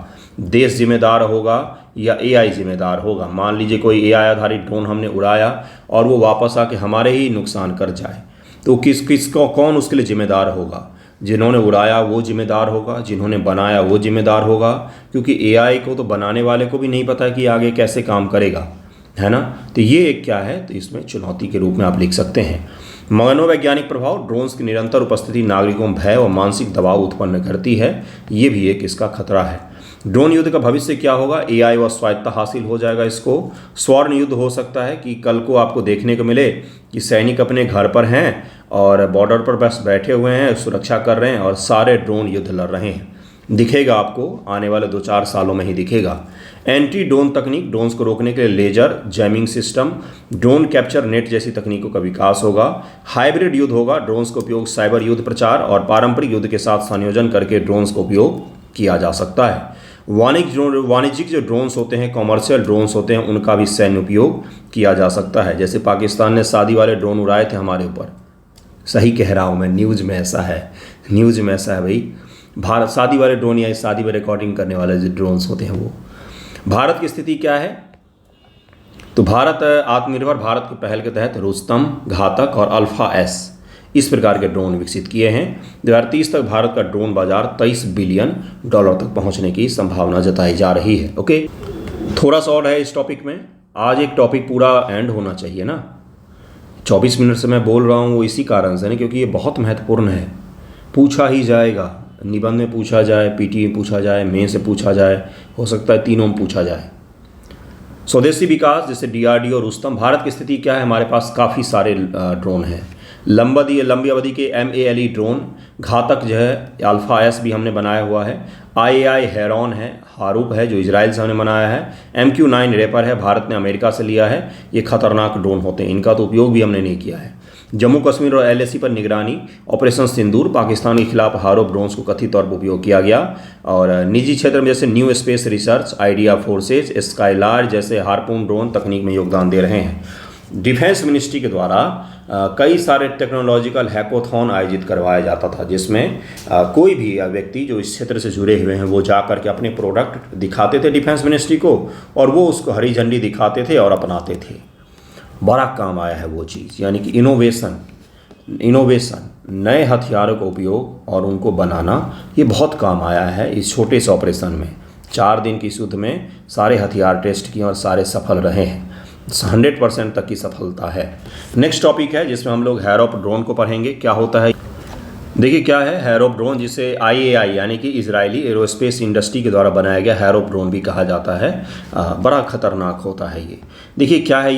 देश जिम्मेदार होगा या AI जिम्मेदार होगा? मान लीजिए कोई AI आधारित ड्रोन हमने उड़ाया और वो वापस आके हमारे ही नुकसान कर जाए, तो किसको कौन उसके लिए जिम्मेदार होगा? जिन्होंने उड़ाया वो जिम्मेदार होगा, जिन्होंने बनाया वो जिम्मेदार होगा, क्योंकि AI को तो बनाने वाले को भी नहीं पता कि आगे कैसे काम करेगा, है ना। तो ये एक क्या है, तो इसमें चुनौती के रूप में आप लिख सकते हैं। मनोवैज्ञानिक प्रभाव, ड्रोन्स की निरंतर उपस्थिति नागरिकों में भय और मानसिक दबाव उत्पन्न करती है, ये भी एक इसका खतरा है। ड्रोन युद्ध का भविष्य क्या होगा? AI व स्वायत्ता हासिल हो जाएगा इसको। स्वर्ण युद्ध हो सकता है कि कल को आपको देखने को मिले कि सैनिक अपने घर पर हैं और बॉर्डर पर बस बैठे हुए हैं, सुरक्षा कर रहे हैं और सारे ड्रोन युद्ध लड़ रहे हैं। दिखेगा आपको, आने वाले 2-4 सालों में ही दिखेगा। एंटी ड्रोन तकनीक, ड्रोन्स को रोकने के लिए laser, jamming system, drone capture net जैसी तकनीकों का विकास होगा। हाइब्रिड युद्ध होगा, ड्रोन्स का उपयोग साइबर युद्ध, प्रचार और पारंपरिक युद्ध के साथ संयोजन करके ड्रोन्स का उपयोग किया जा सकता है। वाणिज्यिक जो ड्रोन्स होते हैं, कॉमर्शियल ड्रोन्स होते हैं, उनका भी सैन्य उपयोग किया जा सकता है। जैसे पाकिस्तान ने शादी वाले ड्रोन उड़ाए थे हमारे ऊपर, सही कह रहा हूँ मैं, न्यूज़ में ऐसा है, न्यूज़ में ऐसा है भाई। भारत शादी वाले ड्रोन या शादी में रिकॉर्डिंग करने वाले जो ड्रोन्स होते हैं वो। भारत की स्थिति क्या है? तो भारत आत्मनिर्भर भारत की पहल के तहत रुस्तम, घातक और अल्फा S इस प्रकार के ड्रोन विकसित किए हैं। 2030 तक भारत का ड्रोन बाजार $23 बिलियन तक पहुंचने की संभावना जताई जा रही है। ओके, थोड़ा सा और है इस टॉपिक में। आज एक टॉपिक पूरा एंड होना चाहिए ना, 24 मिनट से मैं बोल रहा हूँ वो इसी कारण से ना, क्योंकि ये बहुत महत्वपूर्ण है, पूछा ही जाएगा। निबंध में पूछा जाए, पीटी में पूछा जाए, में से पूछा जाए, हो सकता है तीनों में पूछा जाए। स्वदेशी विकास जैसे डीआरडीओ और रुस्तम। भारत की स्थिति क्या है? हमारे पास काफ़ी सारे ड्रोन हैं। लंबी अवधि के MALE ड्रोन, घातक जो है अल्फा एस भी हमने बनाया हुआ है। IAI हेरॉन है, हारूप है जो इजराइल से हमने बनाया है। MQ-9 रेपर है, भारत ने अमेरिका से लिया है। ये खतरनाक ड्रोन होते हैं, इनका तो उपयोग भी हमने नहीं किया है। जम्मू कश्मीर और LAC पर निगरानी, ऑपरेशन सिंदूर, पाकिस्तान के खिलाफ हारूप ड्रोन्स को कथित तौर पर उपयोग किया गया। और निजी क्षेत्र में जैसे new space research, idea forges, Skylark जैसे हार्पून ड्रोन तकनीक में योगदान दे रहे हैं। डिफेंस मिनिस्ट्री के द्वारा कई सारे टेक्नोलॉजिकल हैकोथॉन आयोजित करवाया जाता था, जिसमें कोई भी व्यक्ति जो इस क्षेत्र से जुड़े हुए हैं वो जा करके अपने प्रोडक्ट दिखाते थे डिफेंस मिनिस्ट्री को, और वो उसको हरी झंडी दिखाते थे और अपनाते थे। बड़ा काम आया है वो चीज़, यानी कि इनोवेशन, नए हथियारों का उपयोग और उनको बनाना, ये बहुत काम आया है इस छोटे से ऑपरेशन में। 4 दिन की इस युद्ध में सारे हथियार टेस्ट किए और सारे सफल रहे हैं। 100% तक की सफलता है। नेक्स्ट टॉपिक है जिसमें हम लोग हैरोप ड्रोन को पढ़ेंगे। क्या होता है, देखिए क्या है हैरोप ड्रोन, जिसे IAI यानी कि इजरायली एरोस्पेस इंडस्ट्री के द्वारा बनाया गया हैरोप ड्रोन भी कहा जाता है। बड़ा खतरनाक होता है ये। देखिए क्या है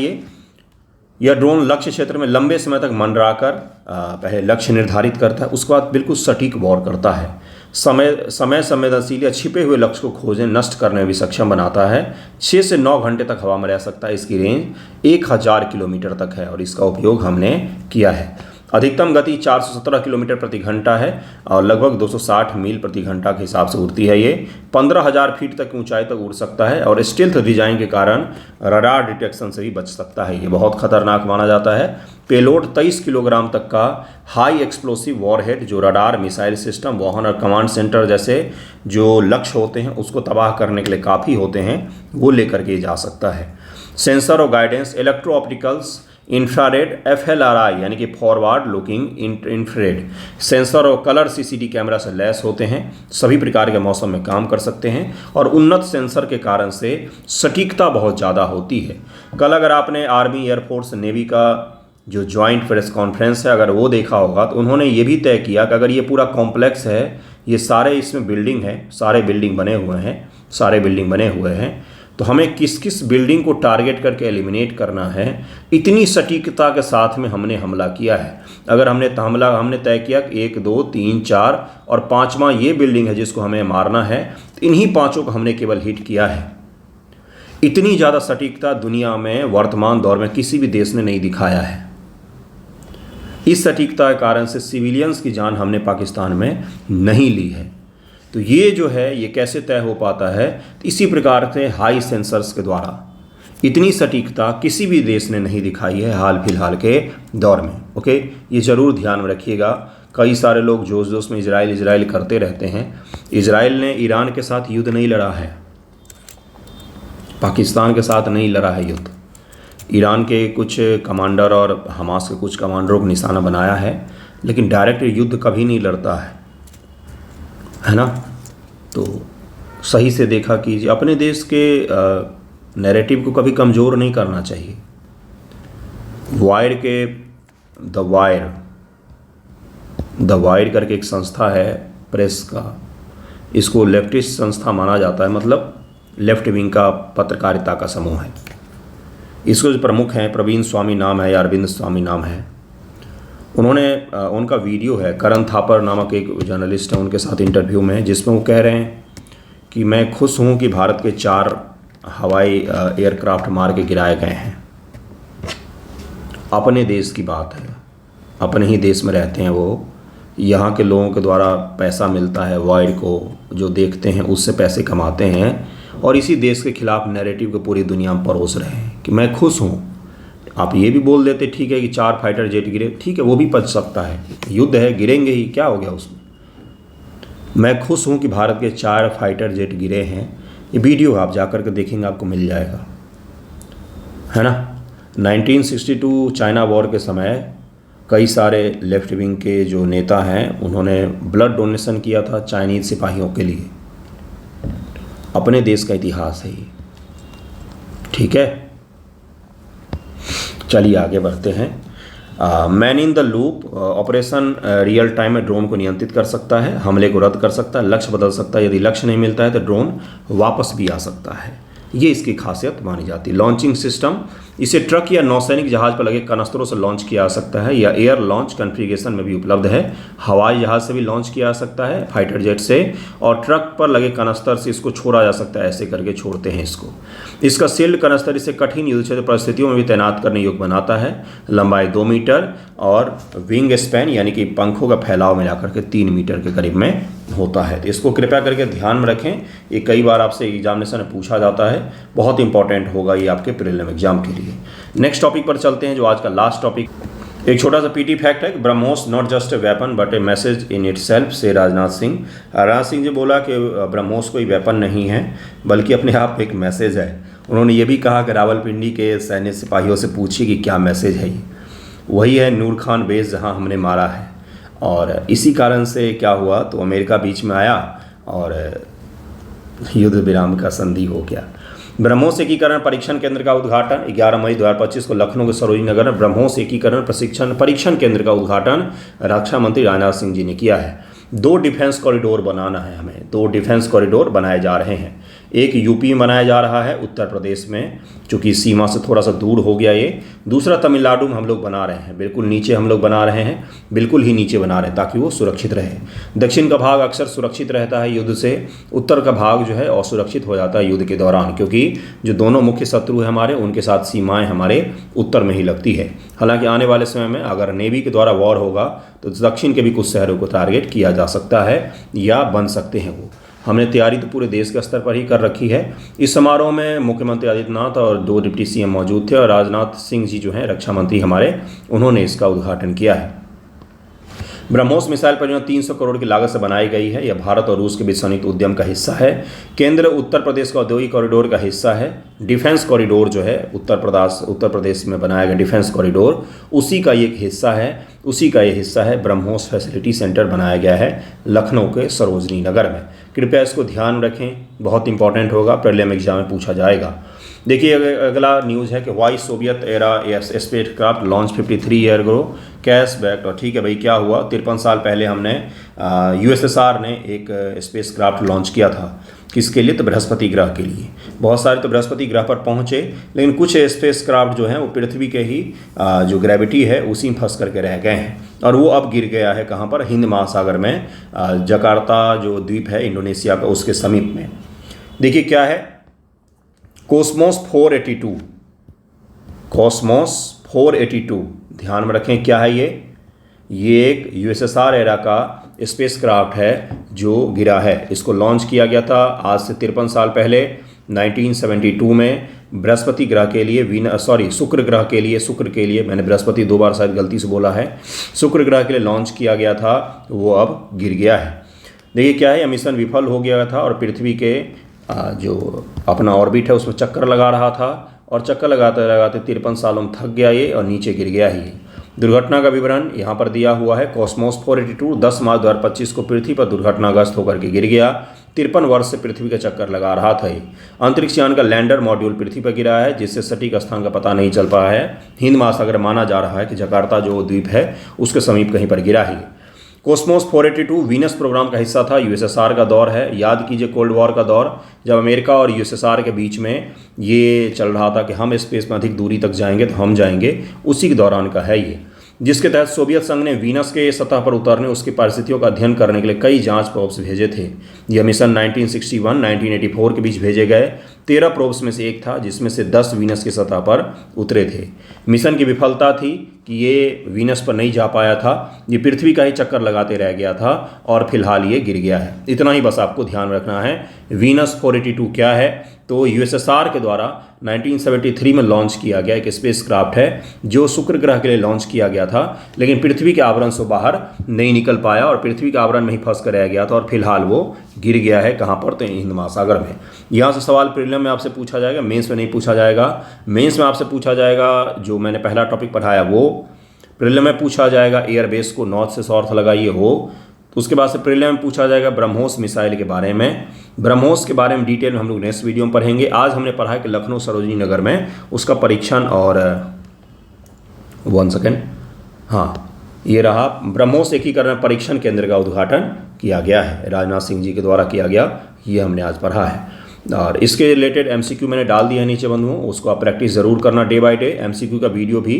यह ड्रोन लक्ष्य क्षेत्र में लंबे समय तक मंडराकर पहले लक्ष्य निर्धारित करता है, उसके बाद बिल्कुल सटीक वार करता है। समय संवेदनशील या छिपे हुए लक्ष्य को खोजने, नष्ट करने में भी सक्षम बनाता है। 6 से 9 घंटे तक हवा में रह सकता है। इसकी रेंज 1000 किलोमीटर तक है और इसका उपयोग हमने किया है। अधिकतम गति 417 किलोमीटर प्रति घंटा है और लगभग 260 मील प्रति घंटा के हिसाब से उड़ती है। ये 15,000 फीट तक ऊंचाई तक उड़ सकता है और स्टील्थ डिजाइन के कारण रडार डिटेक्शन से भी बच सकता है। ये बहुत खतरनाक माना जाता है। पेलोड 23 किलोग्राम तक का हाई एक्सप्लोसिव वॉरहेड, जो रडार, मिसाइल सिस्टम, वाहन और कमांड सेंटर जैसे जो लक्ष्य होते हैं उसको तबाह करने के लिए काफ़ी होते हैं, वो लेकर के जा सकता है। सेंसर और guidance, electro opticals, infrared, FLRI यानी कि फॉरवर्ड लुकिंग इंफ्रारेड सेंसर और कलर CCD कैमरा से लैस होते हैं। सभी प्रकार के मौसम में काम कर सकते हैं और उन्नत सेंसर के कारण से सटीकता बहुत ज़्यादा होती है। कल अगर आपने आर्मी, एयरफोर्स, नेवी का जो जॉइंट प्रेस कॉन्फ्रेंस है अगर वो देखा होगा तो उन्होंने ये भी तय किया कि अगर ये पूरा कॉम्प्लेक्स है, ये सारे इसमें बिल्डिंग है, सारे बिल्डिंग बने हुए हैं, तो हमें किस किस बिल्डिंग को टारगेट करके एलिमिनेट करना है, इतनी सटीकता के साथ में हमने हमला किया है। अगर हमने तय किया कि 1, 2, 3, 4 और 5वां ये बिल्डिंग है जिसको हमें मारना है, तो इन्हीं 5 को हमने केवल हिट किया है। इतनी ज़्यादा सटीकता दुनिया में वर्तमान दौर में किसी भी देश ने नहीं दिखाया है। इस सटीकता के कारण से सिविलियंस की जान हमने पाकिस्तान में नहीं ली है। तो ये जो है ये कैसे तय हो पाता है? तो इसी प्रकार से हाई सेंसर्स के द्वारा। इतनी सटीकता किसी भी देश ने नहीं दिखाई है हाल फिलहाल के दौर में। ओके, ये ज़रूर ध्यान में रखिएगा। कई सारे लोग जोश जोश में इजराइल करते रहते हैं। इजराइल ने ईरान के साथ युद्ध नहीं लड़ा है, पाकिस्तान के साथ नहीं लड़ा है युद्ध। ईरान के कुछ कमांडर और हमास के कुछ कमांडरों को निशाना बनाया है, लेकिन डायरेक्ट युद्ध कभी नहीं लड़ता है ना। तो सही से देखा कीजिए, अपने देश के नैरेटिव को कभी कमज़ोर नहीं करना चाहिए। द वायर करके एक संस्था है प्रेस का, इसको लेफ्टिस्ट संस्था माना जाता है, मतलब लेफ्ट विंग का पत्रकारिता का समूह है। इसको जो प्रमुख हैं प्रवीण स्वामी नाम है या अरविंद स्वामी नाम है। उनका वीडियो है, करण थापर नामक एक जर्नलिस्ट है, उनके साथ इंटरव्यू में, जिसमें वो कह रहे हैं कि मैं खुश हूँ कि भारत के 4 हवाई एयरक्राफ्ट मार के गिराए गए हैं। अपने देश की बात है, अपने ही देश में रहते हैं वो, यहाँ के लोगों के द्वारा पैसा मिलता है, वाइड को जो देखते हैं उससे पैसे कमाते हैं और इसी देश के खिलाफ नैरेटिव को पूरी दुनिया में परोस रहे हैं कि मैं खुश हूँ। आप ये भी बोल देते ठीक है कि 4 फाइटर जेट गिरे, ठीक है वो भी पच सकता है, युद्ध है, गिरेंगे ही, क्या हो गया उसमें। मैं खुश हूँ कि भारत के 4 फाइटर जेट गिरे हैं। ये वीडियो आप जाकर के देखेंगे, आपको मिल जाएगा, है ना। 1962 चाइना वॉर के समय कई सारे लेफ्ट विंग के जो नेता हैं उन्होंने ब्लड डोनेशन किया था चाइनीज़ सिपाहियों के लिए। अपने देश का इतिहास है ये, ठीक है। चलिए आगे बढ़ते हैं। Man in the loop operation real time में ड्रोन को नियंत्रित कर सकता है, हमले को रद्द कर सकता है, लक्ष्य बदल सकता है, यदि लक्ष्य नहीं मिलता है तो ड्रोन वापस भी आ सकता है। ये इसकी खासियत मानी जाती है। लॉन्चिंग सिस्टम, इसे ट्रक या नौसैनिक जहाज पर लगे कनस्तरों से लॉन्च किया जा सकता है या एयर लॉन्च कॉन्फ़िगरेशन में भी उपलब्ध है। हवाई जहाज से भी लॉन्च किया जा सकता है, फाइटर जेट से, और ट्रक पर लगे कनस्तर से इसको छोड़ा जा सकता है। ऐसे करके छोड़ते हैं इसको। इसका शील्ड कनस्तर इसे कठिन युद्ध क्षेत्र परिस्थितियों में भी तैनात करने योग्य बनाता है। लंबाई 2 मीटर और विंग स्पैन यानी कि पंखों का फैलाव मिलाकर के 3 मीटर के करीब में होता है। तो इसको कृपया करके ध्यान में रखें, ये कई बार आपसे एग्जामिनेशन में पूछा जाता है, बहुत इंपॉर्टेंट होगा ये आपके प्रीलिम एग्जाम के लिए। नेक्स्ट टॉपिक पर चलते हैं, जो आज का लास्ट टॉपिक। एक छोटा सा पीटी फैक्ट है, BrahMos not just a weapon but A message in it self, से राजनाथ सिंह। राजनाथ सिंह जी बोला कि ब्रह्मोस कोई वेपन नहीं है बल्कि अपने आप एक मैसेज है। उन्होंने ये भी कहा कि रावलपिंडी के सैन्य सिपाहियों से पूछिए कि क्या मैसेज है ये। वही है नूर खान बेस जहाँ हमने मारा है। और इसी कारण से क्या हुआ, तो अमेरिका बीच में आया और युद्ध विराम का संधि हो गया। ब्रह्मोस एकीकरण परीक्षण केंद्र का उद्घाटन 11 मई 2025 को लखनऊ के सरोजनी नगर में ब्रह्मोस एकीकरण परीक्षण केंद्र का उद्घाटन रक्षा मंत्री राजनाथ सिंह जी ने किया है। 2 डिफेंस कॉरिडोर बनाना है हमें, 2 डिफेंस कॉरिडोर बनाए जा रहे हैं। एक यूपी में बनाया जा रहा है, उत्तर प्रदेश में, चूँकि सीमा से थोड़ा सा दूर हो गया ये। दूसरा तमिलनाडु में हम लोग बना रहे हैं, बिल्कुल नीचे हम लोग बना रहे हैं, बिल्कुल ही नीचे बना रहे हैं ताकि वो सुरक्षित रहे। दक्षिण का भाग अक्सर सुरक्षित रहता है युद्ध से, उत्तर का भाग जो है असुरक्षित हो जाता है युद्ध के दौरान, क्योंकि जो दोनों मुख्य शत्रु हैं हमारे, उनके साथ सीमाएँ हमारे उत्तर में ही लगती है। हालांकि आने वाले समय में अगर नेवी के द्वारा वॉर होगा तो दक्षिण के भी कुछ शहरों को टारगेट किया जा सकता है या बन सकते हैं वो। हमने तैयारी तो पूरे देश के स्तर पर ही कर रखी है। इस समारोह में मुख्यमंत्री आदित्यनाथ और 2 डिप्टी सीएम मौजूद थे और राजनाथ सिंह जी जो हैं रक्षा मंत्री हमारे, उन्होंने इसका उद्घाटन किया है। ब्रह्मोस मिसाइल परियोजना 300 करोड़ की लागत से बनाई गई है। यह भारत और रूस के बीच संयुक्त उद्यम का हिस्सा है। केंद्र उत्तर प्रदेश का औद्योगिक कॉरिडोर का हिस्सा है। डिफेंस कॉरिडोर जो है उत्तर प्रदेश में बनाया गया डिफेंस कॉरिडोर, उसी का एक हिस्सा है, उसी का ये हिस्सा है। ब्रह्मोस फैसिलिटी सेंटर बनाया गया है लखनऊ के सरोजनी नगर में। कृपया इसको ध्यान रखें, बहुत इंपॉर्टेंट होगा, प्रीलिम एग्जाम में पूछा जाएगा। देखिए अगला न्यूज़ है कि why Soviet era space craft launch 53 year go crash back. और ठीक है भाई, क्या हुआ, 53 साल पहले हमने यूएसएसआर ने एक स्पेस क्राफ्ट लॉन्च किया था। किसके लिए, तो बृहस्पति ग्रह के लिए। बहुत सारे तो बृहस्पति ग्रह पर पहुँचे, लेकिन कुछ स्पेस क्राफ्ट जो हैं वो पृथ्वी के ही जो ग्रेविटी है उसी में फंस करके रह गए हैं। और वो अब गिर गया है कहाँ पर, हिंद महासागर में, जकार्ता जो द्वीप है इंडोनेशिया का, उसके समीप में। देखिए क्या है, कॉस्मोस 482, कॉस्मोस 482, ध्यान में रखें क्या है ये एक यूएसएसआर एरा का स्पेस क्राफ्ट है जो गिरा है। इसको लॉन्च किया गया था आज से 53 साल पहले 1972 में बृहस्पति ग्रह के लिए, शुक्र ग्रह के लिए, शुक्र के लिए, मैंने बृहस्पति 2 बार शायद गलती से बोला है, शुक्र ग्रह के लिए लॉन्च किया गया था, वो अब गिर गया है। देखिए क्या है, यह मिशन विफल हो गया था और पृथ्वी के जो अपना ऑर्बिट है उसमें चक्कर लगा रहा था और चक्कर लगाते लगाते 53 सालों में थक गया ये और नीचे गिर गया ही। दुर्घटना का विवरण यहाँ पर दिया हुआ है। कॉस्मोस 482 10 मार्च 2025 को पृथ्वी पर दुर्घटनाग्रस्त होकर के गिर गया। 53 वर्ष से पृथ्वी का चक्कर लगा रहा था ये। अंतरिक्ष यान का लैंडर मॉड्यूल पृथ्वी पर गिरा है, जिससे सटीक स्थान का पता नहीं चल पाया है। हिंद महासागर माना जा रहा है कि जकार्ता जो द्वीप है उसके समीप कहीं पर गिरा ही। कॉस्मोस 482 वीनस प्रोग्राम का हिस्सा था। यूएसएसआर का दौर है, याद कीजिए कोल्ड वॉर का दौर, जब अमेरिका और यूएसएसआर के बीच में ये चल रहा था कि हम स्पेस में अधिक दूरी तक जाएंगे तो हम जाएंगे, उसी के दौरान का है ये, जिसके तहत सोवियत संघ ने वीनस के सतह पर उतरने, उसकी परिस्थितियों का अध्ययन करने के लिए कई जांच प्रोब्स भेजे थे। यह मिशन 1961-1984 के बीच भेजे गए 13 प्रोब्स में से एक था, जिसमें से 10 वीनस की सतह पर उतरे थे। मिशन की विफलता थी कि ये वीनस पर नहीं जा पाया था, ये पृथ्वी का ही चक्कर लगाते रह गया था और फिलहाल ये गिर गया है। इतना ही बस आपको ध्यान रखना है। वीनस 482 क्या है, तो यूएसएसआर के द्वारा 1973 में लॉन्च किया गया एक स्पेस क्राफ्ट है जो शुक्र ग्रह के लिए लॉन्च किया गया था, लेकिन पृथ्वी के आवरण से बाहर नहीं निकल पाया और पृथ्वी के आवरण में ही फंस कर रह गया था और फिलहाल वो गिर गया है। कहाँ पर, तो हिंद महासागर में। यहाँ से सवाल प्रीलिम में आपसे पूछा जाएगा, मेंस में नहीं पूछा जाएगा। मेंस में आपसे पूछा जाएगा, जो मैंने पहला टॉपिक पढ़ाया वो प्रीलिम में पूछा जाएगा, एयरबेस को नॉर्थ से साउथ लगाइए हो। तो उसके बाद से प्रीलिम में पूछा जाएगा ब्रह्मोस मिसाइल के बारे में। ब्रह्मोस के बारे में डिटेल में हम लोग नेक्स्ट वीडियो में पढ़ेंगे। आज हमने पढ़ा है कि लखनऊ सरोजनी नगर में उसका परीक्षण और 1 सेकेंड, हाँ, ये रहा ब्रह्मोस एकीकरण परीक्षण केंद्र का उद्घाटन किया गया है, राजनाथ सिंह जी के द्वारा किया गया, ये हमने आज पढ़ा है। और इसके रिलेटेड एमसीक्यू मैंने डाल दिया है नीचे बंधुओं, उसको आप प्रैक्टिस ज़रूर करना डे बाय डे। एमसीक्यू का वीडियो भी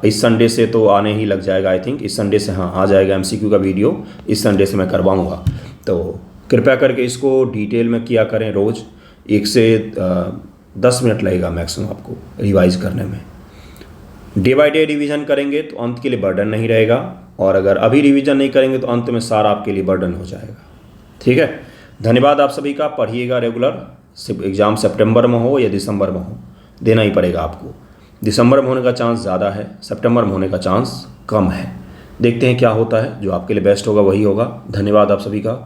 इस संडे से तो आने ही लग जाएगा, आई थिंक इस संडे से हाँ आ जाएगा एमसीक्यू का वीडियो, इस संडे से मैं करवाऊँगा। तो कृपया करके इसको डिटेल में किया करें रोज़, 1 से 10 मिनट लगेगा मैक्सिमम आपको रिवाइज करने में। डे बाय डे रिवीजन करेंगे तो अंत के लिए बर्डन नहीं रहेगा, और अगर अभी रिवीजन नहीं करेंगे तो अंत में सारा आपके लिए बर्डन हो जाएगा। ठीक है, धन्यवाद आप सभी का। पढ़िएगा रेगुलर, एग्ज़ाम सितंबर में हो या दिसंबर में हो, देना ही पड़ेगा आपको। दिसंबर में होने का चांस ज़्यादा है, सितंबर में होने का चांस कम है। देखते हैं क्या होता है, जो आपके लिए बेस्ट होगा वही होगा। धन्यवाद आप सभी का।